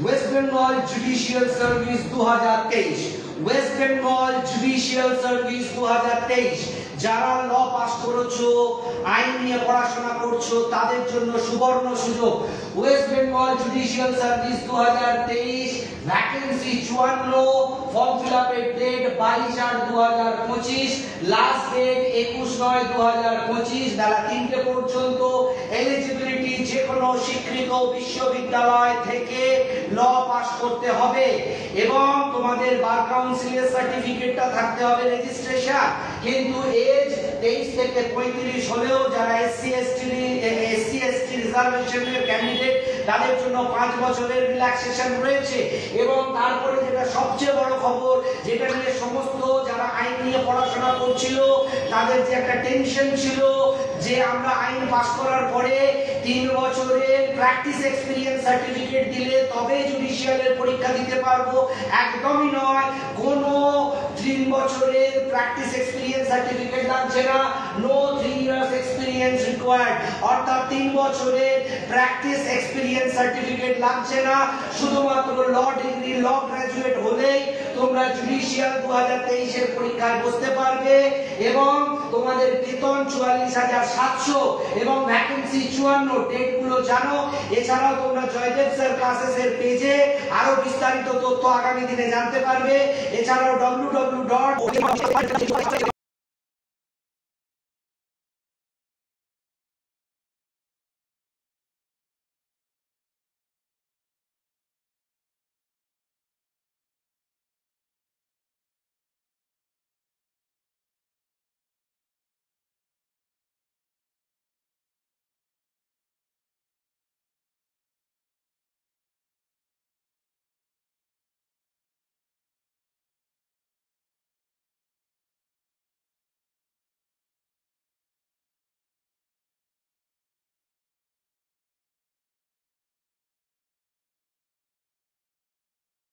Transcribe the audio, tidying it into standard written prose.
West Bengal judicial service 2023, West Bengal judicial service 2023। যারা ল pass করেছো, আইন নিয়ে পড়াশোনা করছো, তাদের জন্য সুবর্ণ সুযোগ। West Bengal judicial service 2023, vacancy 54, form fill আপের ডেট 22/8/2025, লাস্ট ডেট 21/9/2025 বেলা 3টে পর্যন্ত। এলিজিবিলিটি যে কোনো স্বীকৃত বিশ্ববিদ্যালয় থেকে ল পাস করতে হবে এবং তোমাদের বার কাউন্সিলের সার্টিফিকেটটা থাকতে হবে, রেজিস্ট্রেশন। কিন্তু এজ 23 থেকে 35 হলেও যারা এসসি এসটি রিজার্ভেশনের ক্যান্ডিডেট তাদের জন্য 5 বছরের রিল্যাক্সেশন রয়েছে। এবং তারপরে যেটা সবচেয়ে বড় খবর, যেটা নিয়ে সমস্ত যারা আইন নিয়ে পড়াশোনা করছিল তাদের যে একটা টেনশন ছিল যে আমরা আইন পাস করার পরে 3 বছরের প্র্যাকটিস এক্সপেরিয়েন্স সার্টিফিকেট দিলে তবে জুডিশিয়ালের পরীক্ষা দিতে পারবো। একদমই নয়, কোনো 3 বছরের প্র্যাকটিস এক্সপেরিয়েন্স সার্টিফিকেট লাগছে না। নো 3 ইয়ার্স এক্সপেরিয়েন্স রিকোয়ার্ড, অর্থাৎ 3 বছরের প্র্যাকটিস এক্সপেরিয়েন্স সার্টিফিকেট লাগছে না। শুধুমাত্র ল ডিগ্রি, ল গ্রাজুয়েট হলেই তোমরা জুডিশিয়াল 2023 এর পরীক্ষায় বসতে পারবে এবং তোমাদের বেতন 44,700 এবং ভ্যাকেন্সি 54। ডেটগুলো জানো। এছাড়াও তোমরা জয়দেব স্যার ক্লাসেসের পেজে আরো বিস্তারিত তথ্য আগামী দিনে জানতে পারবে। এছাড়াও www